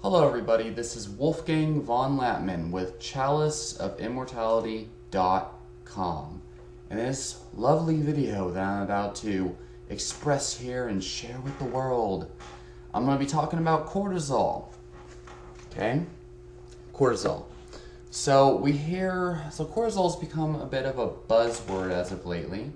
Hello everybody, this is Wolfgang von Latman with chaliceofimmortality.com. In this lovely video that I'm about to express here and share with the world, I'm going to be talking about cortisol. Okay? Cortisol. So cortisol has become a bit of a buzzword as of lately.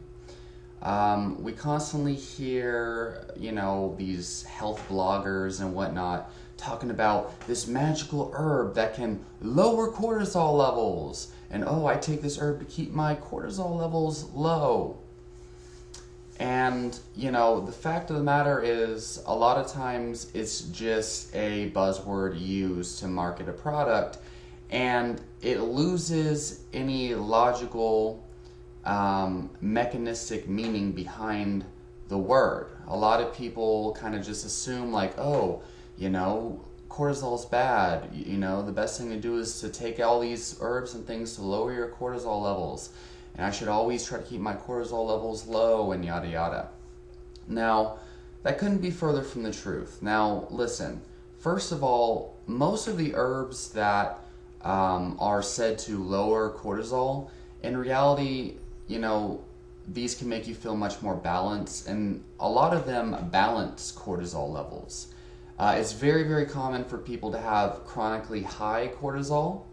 We constantly hear, these health bloggers and whatnot talking about this magical herb that can lower cortisol levels. And oh, I take this herb to keep my cortisol levels low. And, the fact of the matter is a lot of times it's just a buzzword used to market a product, and it loses any logical mechanistic meaning behind the word. A lot of people kind of just assume like, oh, cortisol's bad. The best thing to do is to take all these herbs and things to lower your cortisol levels. And I should always try to keep my cortisol levels low and yada yada. Now, that couldn't be further from the truth. Now, listen. First of all, most of the herbs that are said to lower cortisol, in reality, these can make you feel much more balanced, and a lot of them balance cortisol levels. It's very, very common for people to have chronically high cortisol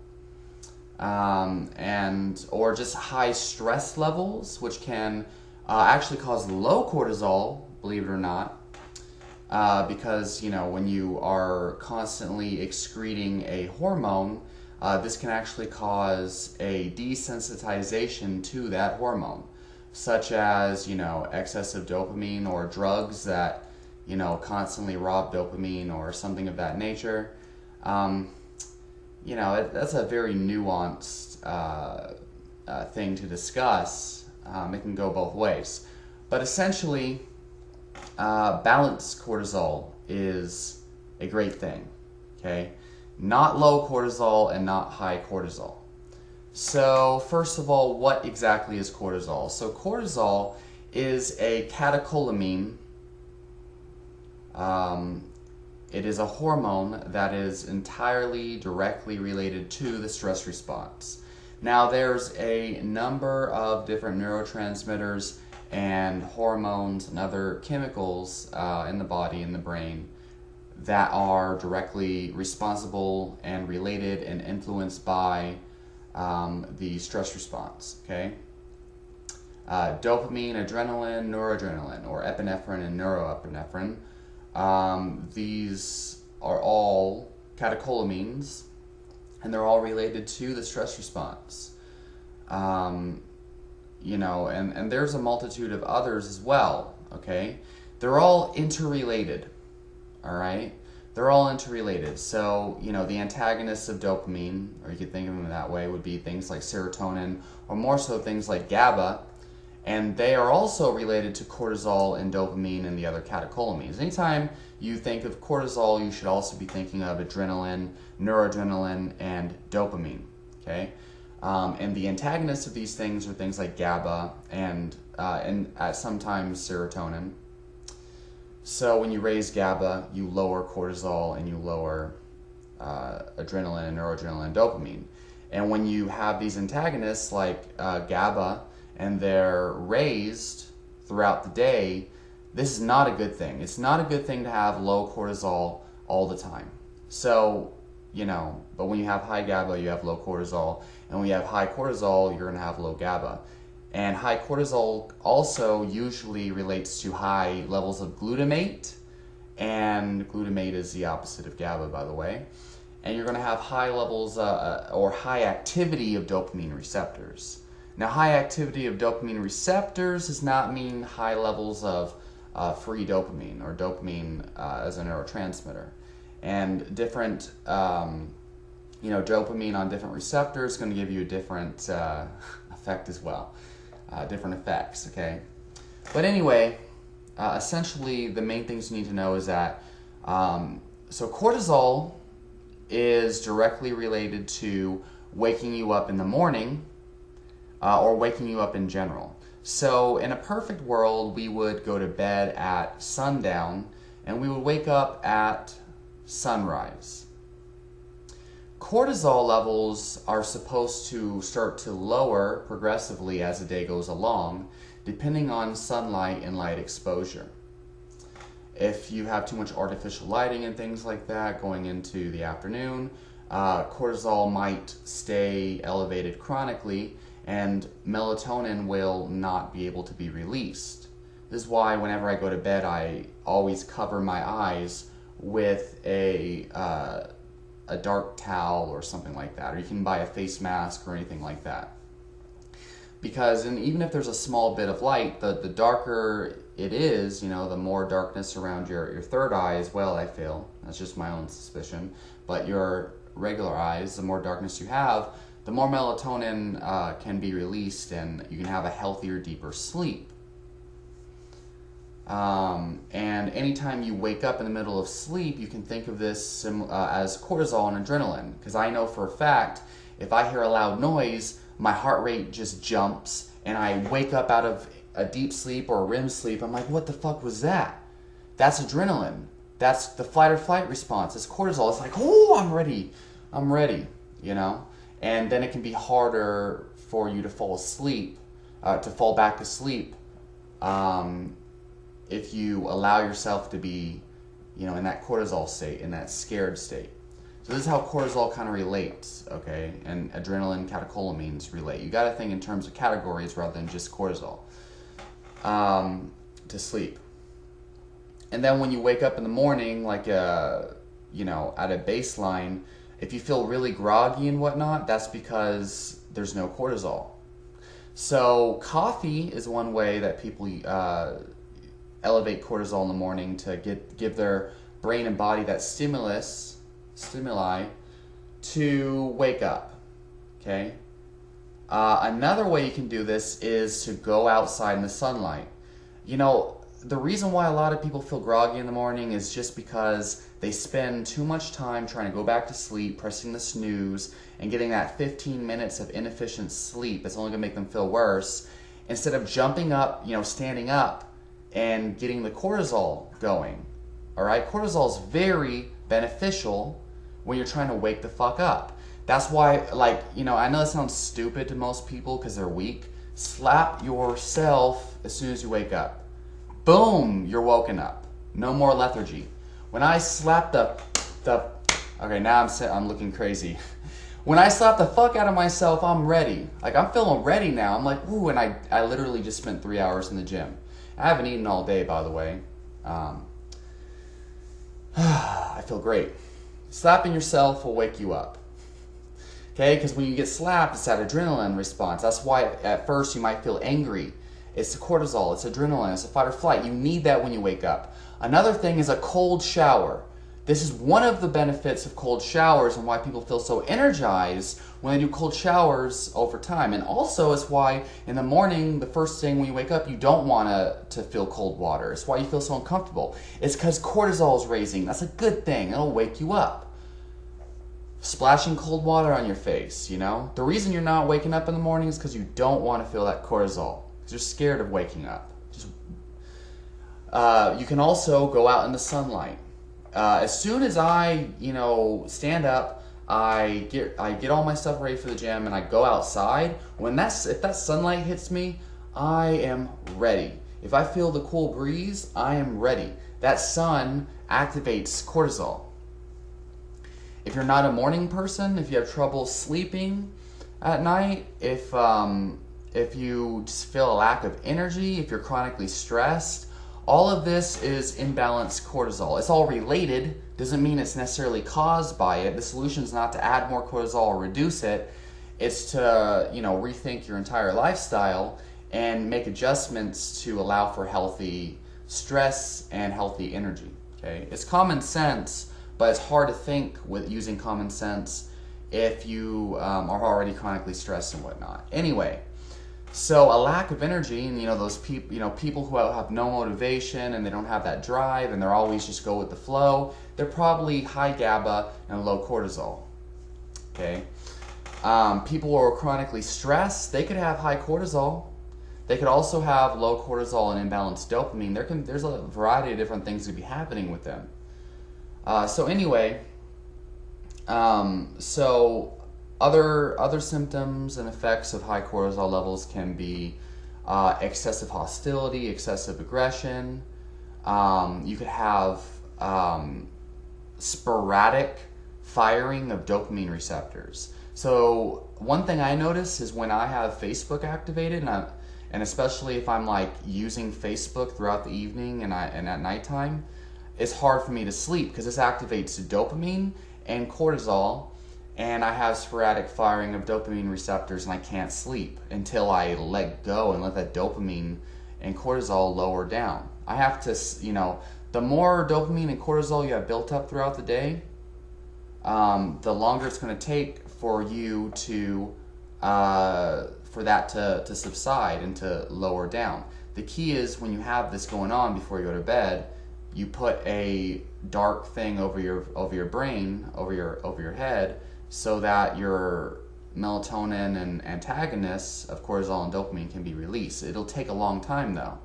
or just high stress levels, which can actually cause low cortisol, believe it or not, because, when you are constantly excreting a hormone, this can actually cause a desensitization to that hormone, such as, excessive dopamine or drugs that, constantly rob dopamine or something of that nature. That's a very nuanced thing to discuss. It can go both ways. But essentially, balanced cortisol is a great thing, okay? Not low cortisol and not high cortisol. So first of all, what exactly is cortisol? So cortisol is a catecholamine. It is a hormone that is entirely directly related to the stress response. Now there's a number of different neurotransmitters and hormones and other chemicals in the body, in the brain, that are directly responsible and related and influenced by the stress response, okay? Dopamine, adrenaline, noradrenaline, or epinephrine and neuroepinephrine. These are all catecholamines, and they're all related to the stress response. And there's a multitude of others as well, okay? They're all interrelated, all right? They're all interrelated. So, the antagonists of dopamine, or you could think of them that way, would be things like serotonin, or more so things like GABA, and they are also related to cortisol and dopamine and the other catecholamines. Anytime you think of cortisol, you should also be thinking of adrenaline, noradrenaline, and dopamine, okay? And the antagonists of these things are things like GABA and sometimes serotonin. So when you raise GABA, you lower cortisol and you lower adrenaline, noradrenaline, and dopamine. And when you have these antagonists like GABA and they're raised throughout the day, this is not a good thing. It's not a good thing to have low cortisol all the time. So, but when you have high GABA, you have low cortisol. And when you have high cortisol, you're going to have low GABA. And high cortisol also usually relates to high levels of glutamate. And glutamate is the opposite of GABA, by the way. And you're going to have high levels or high activity of dopamine receptors. Now, high activity of dopamine receptors does not mean high levels of free dopamine or dopamine as a neurotransmitter. And different, dopamine on different receptors is going to give you a different effect as well. Different effects, okay? But anyway, essentially the main things you need to know is that, so cortisol is directly related to waking you up in the morning, or waking you up in general. So in a perfect world, we would go to bed at sundown and we would wake up at sunrise. cortisol levels are supposed to start to lower progressively as the day goes along, depending on sunlight and light exposure. If you have too much artificial lighting and things like that going into the afternoon, cortisol might stay elevated chronically, and melatonin will not be able to be released. This is why whenever I go to bed, I always cover my eyes with a dark towel or something like that, or you can buy a face mask or anything like that. Because even if there's a small bit of light, the darker it is, the more darkness around your third eye as well, I feel. That's just my own suspicion. But your regular eyes, the more darkness you have, the more melatonin can be released, and you can have a healthier, deeper sleep. And anytime you wake up in the middle of sleep, you can think of this as cortisol and adrenaline. Because I know for a fact, if I hear a loud noise, my heart rate just jumps, and I wake up out of a deep sleep or a REM sleep. I'm like, what the fuck was that? That's adrenaline. That's the fight or flight response. It's cortisol. It's like, oh, I'm ready. And then it can be harder for you to fall asleep, to fall back to sleep, if you allow yourself to be, in that cortisol state, in that scared state. So this is how cortisol kind of relates, okay? And adrenaline, catecholamines relate. You got to think in terms of categories rather than just cortisol to sleep. And then when you wake up in the morning, like, at a baseline, if you feel really groggy and whatnot, that's because there's no cortisol. So coffee is one way that people elevate cortisol in the morning to give their brain and body that stimuli to wake up, okay? Another way you can do this is to go outside in the sunlight. The reason why a lot of people feel groggy in the morning is just because they spend too much time trying to go back to sleep, pressing the snooze, and getting that 15 minutes of inefficient sleep. It's only going to make them feel worse. Instead of jumping up, standing up, and getting the cortisol going. All right? Cortisol is very beneficial when you're trying to wake the fuck up. That's why, I know that sounds stupid to most people because they're weak. Slap yourself as soon as you wake up. Boom, you're woken up. No more lethargy. When I slap okay, now I'm looking crazy. When I slap the fuck out of myself, I'm ready. I'm feeling ready now. I'm like, ooh, and I literally just spent 3 hours in the gym. I haven't eaten all day, by the way. I feel great. Slapping yourself will wake you up. Okay, because when you get slapped, it's that adrenaline response. That's why at first you might feel angry. It's the cortisol, it's adrenaline, it's a fight or flight. You need that when you wake up. Another thing is a cold shower. This is one of the benefits of cold showers and why people feel so energized when they do cold showers over time. And also it's why in the morning, the first thing when you wake up, you don't want to feel cold water. It's why you feel so uncomfortable. It's because cortisol is raising. That's a good thing. It'll wake you up. Splashing cold water on your face, The reason you're not waking up in the morning is because you don't want to feel that cortisol. Because you're scared of waking up. You can also go out in the sunlight. As soon as I, stand up, I get all my stuff ready for the gym and I go outside. If that sunlight hits me, I am ready. If I feel the cool breeze, I am ready. That sun activates cortisol. If you're not a morning person, if you have trouble sleeping at night, if you just feel a lack of energy, if you're chronically stressed, all of this is imbalanced cortisol. It's all related. Doesn't mean it's necessarily caused by it. The solution is not to add more cortisol or reduce it. It's to, rethink your entire lifestyle and make adjustments to allow for healthy stress and healthy energy. Okay? It's common sense, but it's hard to think with using common sense if you are already chronically stressed and whatnot. Anyway, so a lack of energy, and those people who have no motivation and they don't have that drive and they're always just go with the flow, they're probably high GABA and low cortisol. Okay, people who are chronically stressed, they could have high cortisol. They could also have low cortisol and imbalanced dopamine. There's a variety of different things that could be happening with them. So anyway, So other symptoms and effects of high cortisol levels can be excessive hostility, excessive aggression. You could have sporadic firing of dopamine receptors. So one thing I notice is when I have Facebook activated, and especially if I'm like using Facebook throughout the evening and at nighttime, it's hard for me to sleep because this activates dopamine and cortisol, and I have sporadic firing of dopamine receptors, and I can't sleep until I let go and let that dopamine and cortisol lower down. I have to, the more dopamine and cortisol you have built up throughout the day, the longer it's going to take for you to, for that to subside and to lower down. The key is when you have this going on before you go to bed, you put a dark thing over your brain, over your head, so that your melatonin and antagonists of cortisol and dopamine can be released. It'll take a long time though.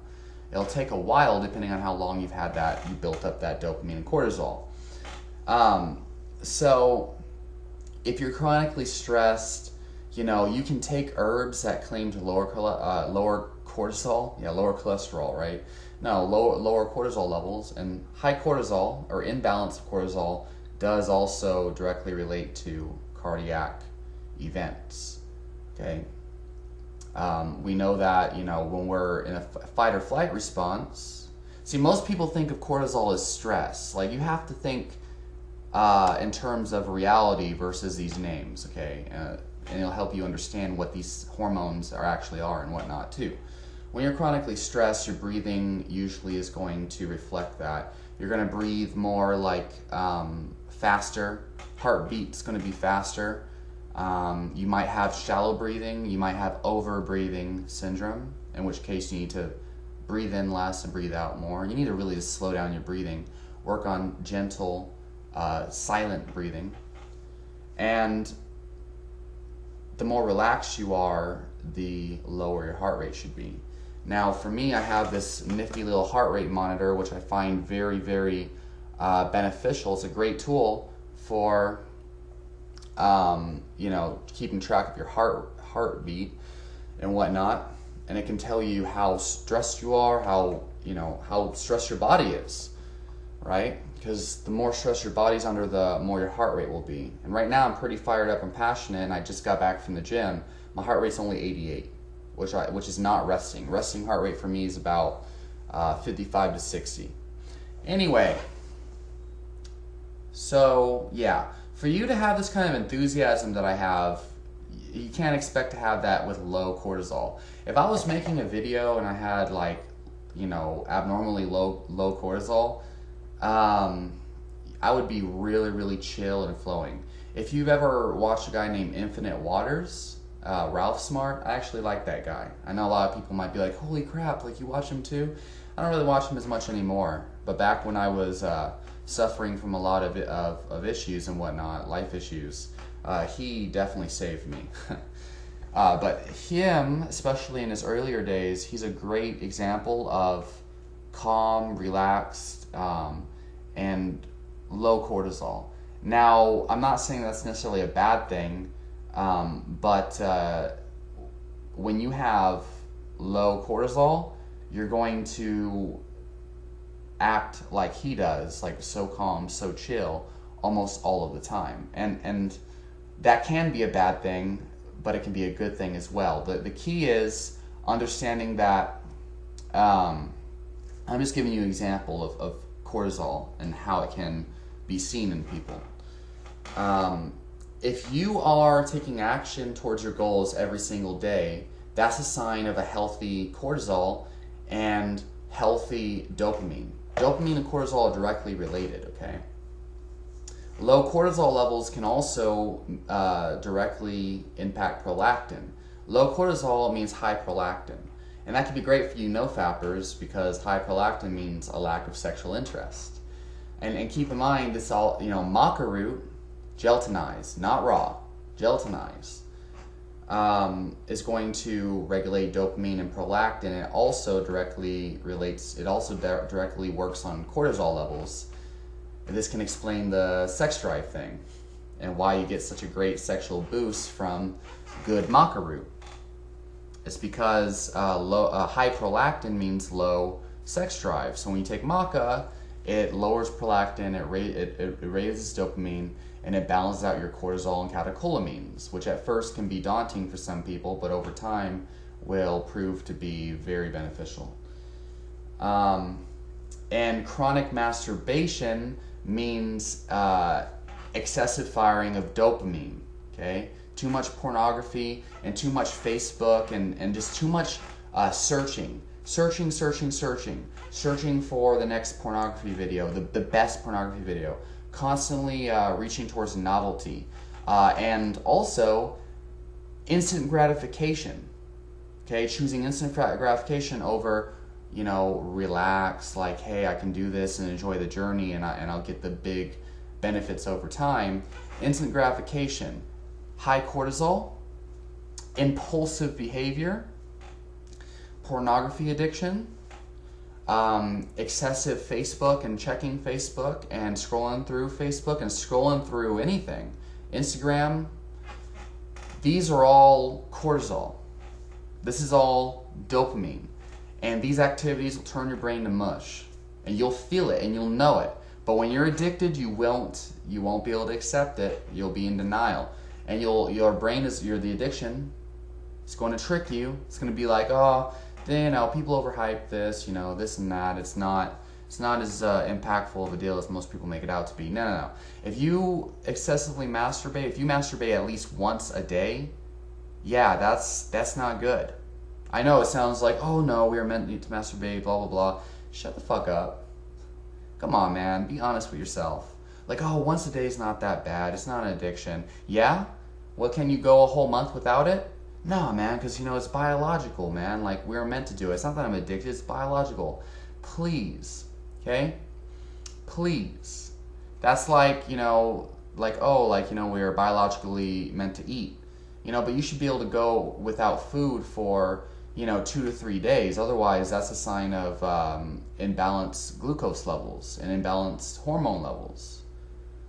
It'll take a while depending on how long you've had that, you built up that dopamine and cortisol. So if you're chronically stressed, you can take herbs that claim to lower cortisol, lower cholesterol, right? No, lower cortisol levels, and high cortisol or imbalance of cortisol does also directly relate to cardiac events. Okay, we know that when we're in a fight or flight response. See, most people think of cortisol as stress. Like, you have to think in terms of reality versus these names. Okay, and it'll help you understand what these hormones actually are and whatnot too. When you're chronically stressed, your breathing usually is going to reflect that. You're going to breathe more like faster. Heartbeat's going to be faster. You might have shallow breathing. You might have over-breathing syndrome, in which case you need to breathe in less and breathe out more. You need to really just slow down your breathing. Work on gentle, silent breathing. And the more relaxed you are, the lower your heart rate should be. Now, for me, I have this nifty little heart rate monitor, which I find very, very beneficial. It's a great tool for, keeping track of your heartbeat and whatnot. And it can tell you how stressed you are, how stressed your body is, right? Because the more stress your body's under, the more your heart rate will be. And right now, I'm pretty fired up and passionate, and I just got back from the gym. My heart rate's only 88. Which is not resting. Resting heart rate for me is about 55 to 60. Anyway, so yeah, for you to have this kind of enthusiasm that I have, you can't expect to have that with low cortisol. If I was making a video and I had abnormally low cortisol, I would be really, really chill and flowing. If you've ever watched a guy named Infinite Waters, Ralph Smart, I actually like that guy. I know a lot of people might be like, holy crap, like you watch him too? I don't really watch him as much anymore, but back when I was suffering from a lot of issues and whatnot, life issues, he definitely saved me. But him, especially in his earlier days, he's a great example of calm, relaxed, and low cortisol. Now, I'm not saying that's necessarily a bad thing, but when you have low cortisol, you're going to act like he does, like so calm, so chill, almost all of the time. And that can be a bad thing, but it can be a good thing as well. The key is understanding that, I'm just giving you an example of cortisol and how it can be seen in people. If you are taking action towards your goals every single day, that's a sign of a healthy cortisol and healthy dopamine. Dopamine and cortisol are directly related, okay? Low cortisol levels can also directly impact prolactin. Low cortisol means high prolactin. And that can be great for you no-fappers because high prolactin means a lack of sexual interest. And keep in mind, this all, maca root, gelatinized, not raw, gelatinized, is going to regulate dopamine and prolactin. It also directly works on cortisol levels. And this can explain the sex drive thing. and why you get such a great sexual boost from good maca root. It's because high prolactin means low sex drive. So when you take maca, it lowers prolactin, it raises dopamine, and it balances out your cortisol and catecholamines, which at first can be daunting for some people, but over time will prove to be very beneficial. And chronic masturbation means excessive firing of dopamine, okay? Too much pornography and too much Facebook and just too much searching for the next pornography video, the best pornography video, constantly reaching towards novelty, and also instant gratification, okay? Choosing instant gratification over, you know, relax, like, hey, I can do this and enjoy the journey, and I'll get the big benefits over time. Instant gratification, high cortisol, impulsive behavior, pornography addiction, excessive Facebook and checking Facebook and scrolling through Facebook and scrolling through anything, Instagram. These are all cortisol. This is all dopamine. And these activities will turn your brain to mush. And you'll feel it and you'll know it. But when you're addicted, you won't be able to accept it. You'll be in denial. And your brain you're the addiction. It's going to trick you. It's going to be like, oh, you know, people overhype this, you know, this and that. It's not as impactful of a deal as most people make it out to be. No. If you excessively masturbate, if you masturbate at least once a day, yeah, that's not good. I know it sounds like, oh no, we were meant to masturbate, blah, blah, blah. Shut the fuck up. Come on, man. Be honest with yourself. Like, oh, once a day is not that bad. It's not an addiction. Yeah? Well, can you go a whole month without it? No, man, because, you know, it's biological, man. Like, we're meant to do it. It's not that I'm addicted. It's biological. Please. Okay? Please. That's like, you know, like, oh, like, you know, we're biologically meant to eat. You know, but you should be able to go without food for, you know, 2 to 3 days. Otherwise, that's a sign of imbalanced glucose levels and imbalanced hormone levels.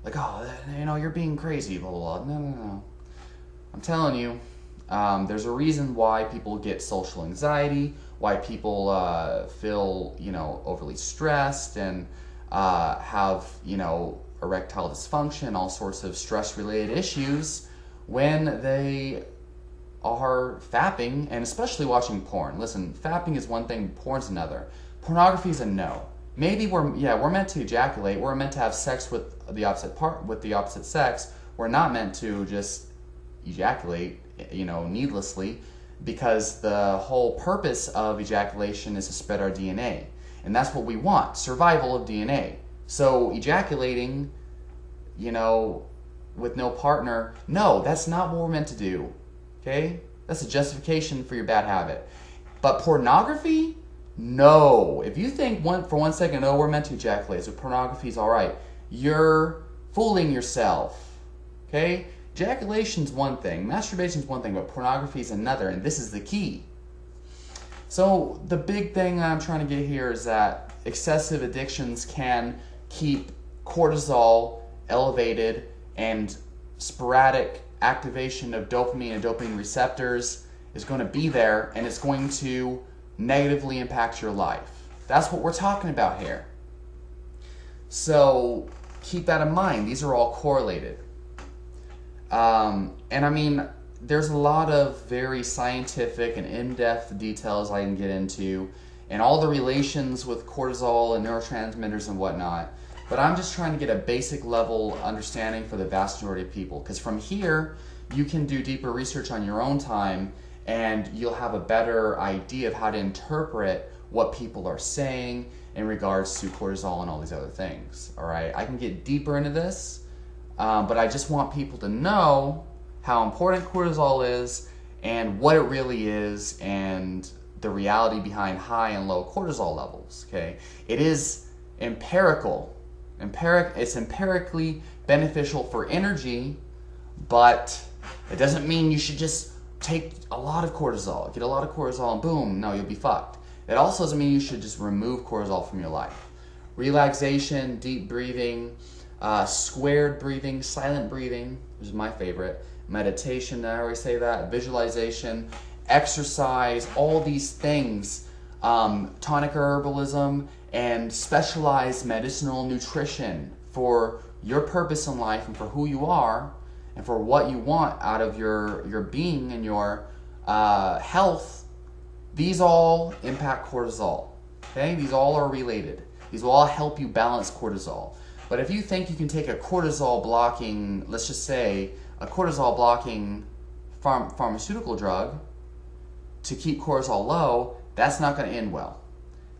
Like, oh, you know, you're being crazy, blah, blah, blah. No. I'm telling you, there's a reason why people get social anxiety, why people feel, you know, overly stressed and have, you know, erectile dysfunction, all sorts of stress-related issues when they are fapping, and especially watching porn. Listen, fapping is one thing, porn's another. Pornography is a no. Maybe we're meant to ejaculate. We're meant to have sex with the opposite sex. We're not meant to just ejaculate, you know, needlessly, because the whole purpose of ejaculation is to spread our DNA, and that's what we want, survival of DNA. So ejaculating, you know, with no partner, no, that's not what we're meant to do. Okay? That's a justification for your bad habit. But pornography? No. If you think for one second, oh, we're meant to ejaculate, so pornography is all right, you're fooling yourself. Okay? Ejaculation's one thing, masturbation's one thing, but pornography is another, and this is the key. So the big thing I'm trying to get here is that excessive addictions can keep cortisol elevated, and sporadic activation of dopamine and dopamine receptors is going to be there, and it's going to negatively impact your life. That's what we're talking about here. So keep that in mind. These are all correlated. And I mean, there's a lot of very scientific and in-depth details I can get into, and all the relations with cortisol and neurotransmitters and whatnot. But I'm just trying to get a basic level understanding for the vast majority of people. Because from here, you can do deeper research on your own time, and you'll have a better idea of how to interpret what people are saying in regards to cortisol and all these other things. All right, I can get deeper into this, but I just want people to know how important cortisol is and what it really is and the reality behind high and low cortisol levels. Okay, it is empirical. It's empirically beneficial for energy, but it doesn't mean you should just take a lot of cortisol, get a lot of cortisol, and boom, no, you'll be fucked. It also doesn't mean you should just remove cortisol from your life. Relaxation, deep breathing, squared breathing, silent breathing, which is my favorite, meditation, I always say that, visualization, exercise, all these things, tonic herbalism, and specialized medicinal nutrition for your purpose in life and for who you are and for what you want out of your being and your health. These all impact cortisol. Okay, these all are related. These will all help you balance cortisol. But if you think you can take a cortisol blocking, let's just say a cortisol blocking pharmaceutical drug to keep cortisol low, that's not going to end well.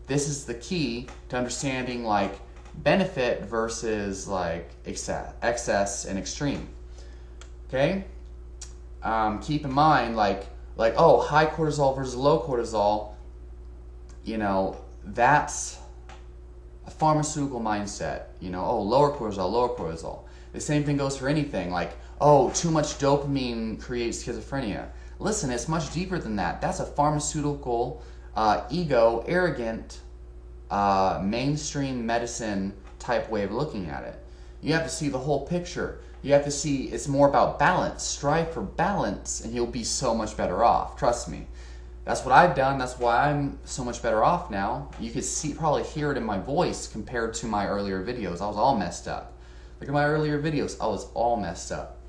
This is the key to understanding like benefit versus like excess and extreme. Okay, keep in mind like oh, high cortisol versus low cortisol, you know, that's a pharmaceutical mindset. You know, oh, lower cortisol, lower cortisol. The same thing goes for anything like, oh, too much dopamine creates schizophrenia. Listen, it's much deeper than that. That's a pharmaceutical, ego, arrogant, mainstream medicine type way of looking at it. You have to see the whole picture. You have to see it's more about balance. Strive for balance and you'll be so much better off. Trust me. That's what I've done. That's why I'm so much better off now. You could see, probably hear it in my voice compared to my earlier videos. I was all messed up. Look at my earlier videos. I was all messed up.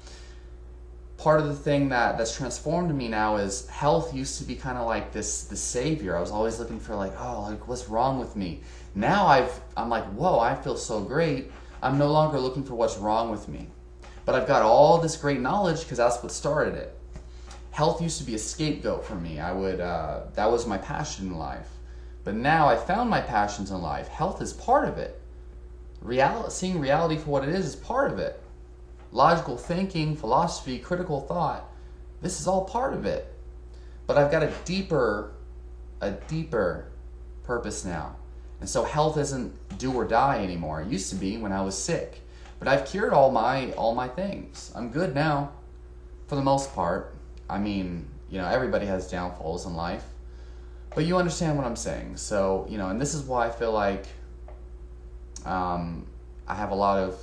Part of the thing that's transformed me now is health used to be kind of like the savior. I was always looking for like, oh, like what's wrong with me? Now I'm like, whoa, I feel so great. I'm no longer looking for what's wrong with me. But I've got all this great knowledge because that's what started it. Health used to be a scapegoat for me. That was my passion in life. But now I found my passions in life. Health is part of it. Seeing reality for what it is part of it. Logical thinking, philosophy, critical thought, this is all part of it. But I've got a deeper purpose now. And so health isn't do or die anymore. It used to be when I was sick. But I've cured all my things. I'm good now, for the most part. I mean, you know, everybody has downfalls in life. But you understand what I'm saying. So, you know, and this is why I feel like I have a lot of,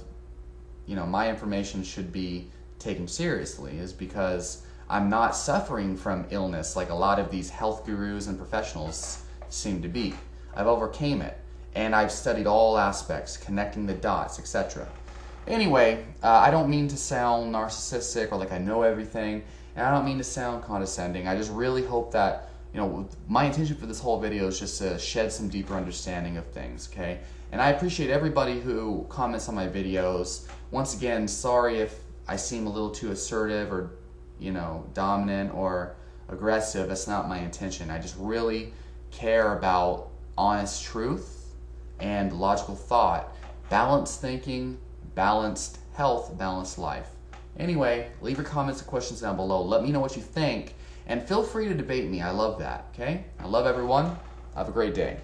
you know, my information should be taken seriously, is because I'm not suffering from illness like a lot of these health gurus and professionals seem to be. I've overcame it, and I've studied all aspects, connecting the dots, etc. Anyway, I don't mean to sound narcissistic or like I know everything, and I don't mean to sound condescending. I just really hope that, you know, my intention for this whole video is just to shed some deeper understanding of things, okay? And I appreciate everybody who comments on my videos. Once again, sorry if I seem a little too assertive or, you know, dominant or aggressive. That's not my intention. I just really care about honest truth and logical thought, balanced thinking, balanced health, balanced life. Anyway, leave your comments and questions down below. Let me know what you think, and feel free to debate me. I love that, okay? I love everyone. Have a great day.